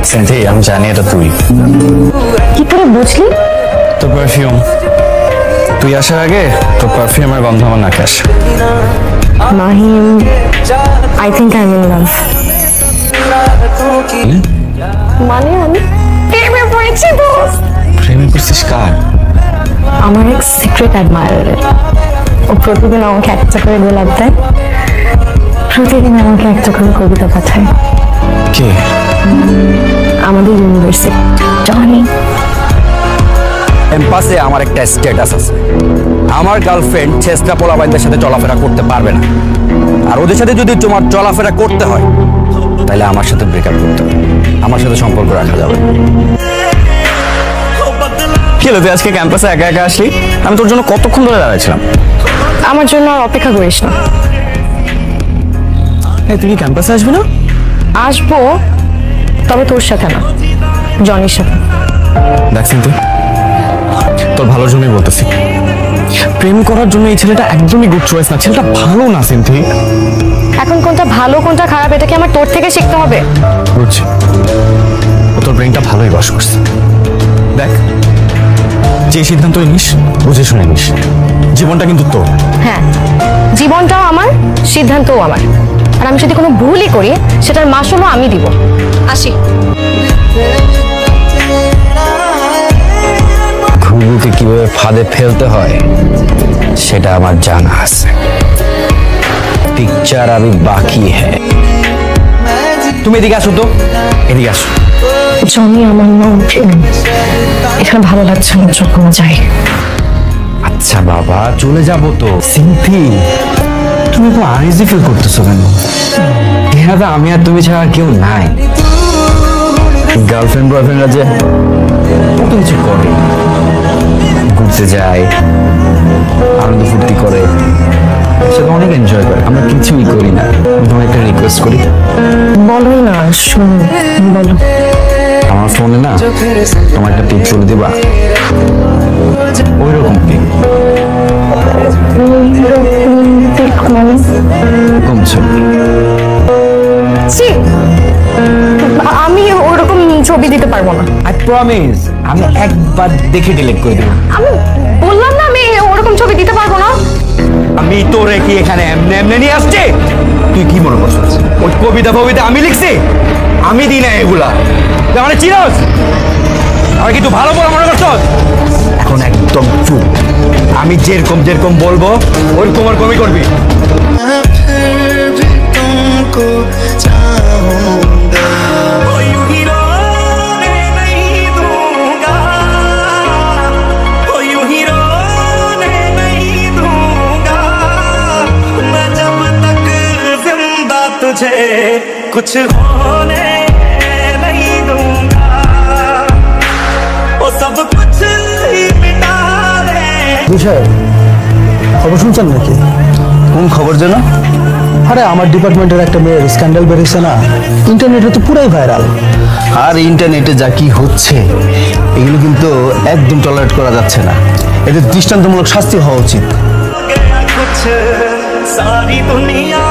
সিনথি, আমি জানি এটা তুই। কি করে বুঝলি? তোর পারফিউম। তুই আসার আগে তোর পারফিউমের গন্ধ আমার নাকে আসে। Mahim, I think I am in love. মানে আমি প্রেমে পড়েছি দোস্ত। প্রেমে পড়ছিস কার? আমার এক সিক্রেট অ্যাডমায়ারের। ও প্রতিদিন আমাকে একটা করে গোলাপ দেয়, প্রতিদিন আমাকে একটা করে কবিতা পাঠায়। কে? আমাদের ইউনিভার্সিটি জনি। ক্যাম্পাসে আমার একটা স্ট্যাটাস আছে, আমার গার্লফ্রেন্ড ছেসরা পোলাপাইনদের সাথে চলাফেরা করতে পারবে না, আর ওদের সাথে যদি তোমার চলাফেরা করতে হয় তাহলে আমার সাথে ব্রেকআপ করতে হবে, আমার সাথে সম্পর্ক রাখা যাবে। কি হলো, তুই আজকে ক্যাম্পাসে একা একা আসলি? আমি তোর জন্য কতক্ষণ ধরে দাঁড়াচ্ছিলাম। আমার জন্য আর অপেক্ষা করিস না। তুই কি ক্যাম্পাসে আসবি না? আসবো, তবে তোর সাথে না, জনির সাথে। দেখছেন তুই, তোর ভালোর জন্যই বলতেছি। প্রেম করার জন্য এই ছেলেটা একদমই গুড চয়েস না। ছেলেটা ভালো না সিনথি। এখন কোনটা ভালো কোনটা খারাপ এটা কি আমার তোর থেকে শিখতে হবে? বুঝছি, ও তোর ব্রেনটা ভালোই বশ করছে। দেখ, যে সিদ্ধান্ত নিস বুঝে শুনে নিস, জীবনটা কিন্তু তোর। হ্যাঁ, জীবনটাও আমার, সিদ্ধান্তও আমার। আর আমি যদি কোনো ভুলই করি সেটার মাসুলও আমি দিব। আসি। ঘুঘুকে কিভাবে ফাঁদে ফেলতে হয় সেটা আমার জানা আছে। পিকচার আমি বাকি হ্যাঁ। তুমি এদিকে আসো তো, এদিকে আসো। জনি আমার নাম প্রেম। এখানে ভালো লাগছে না, যখন যাই। আচ্ছা বাবা, চলে যাবো তো। সিনথি, তুমি তো আনইজি ফিল করতেছো কেন? এখানে আমি আর তুমি ছাড়া কেউ নাই। গার্লফ্রেন্ড বয়ফ্রেন্ডরা যে কত কিছু করে, ঘুরতে যায়, আনন্দ ফুর্তি করে, সেটা অনেক এনজয় করে। আমরা কিছুই করি না। আমি তোমার একটা রিকোয়েস্ট করি। বলো না, শুন, বলো। আমার ফোনে না তোমার একটা পিক তুলে দিবা, ওই রকম পিক। এরকম ছবি। আমি ওরকম ছবি দিতে পারবো না। আই প্রমিস, আমি একবার দেখে ডিলিট করে দেবো। আমি বললাম না আমি ওরকম ছবি দিতে পারবো না। আমি তোরে কি এখানে এমনি এমনি নিয়ে আসছে? তুই কি মনে করছিস ওই কবিতা ফবিতা আমি লিখছি? আমি দিই না এগুলা। তুই মানে চিনস? আমার কি তুই ভালো বলা মনে করছস? এখন একদম চুপ। আমি যেরকম যেরকম বলবো ওরকম ওরকমই করবি। तुझे कुछ होने नहीं दूंगा, वो सब कुछ ही मिटा दे। বিষয় খবর শুনছেন নাকি? কোন খবর যেন? আরে আমার ডিপার্টমেন্টের একটা মেয়ের স্ক্যান্ডাল বেরিয়েছে না, ইন্টারনেটে তো পুরাই ভাইরাল। আর ইন্টারনেটে যা কি হচ্ছে এগুলো কিন্তু একদম টলারেট করা যাচ্ছে না। এদের দৃষ্টান্তমূলক শাস্তি হওয়া উচিত। कुछ सारी दुनिया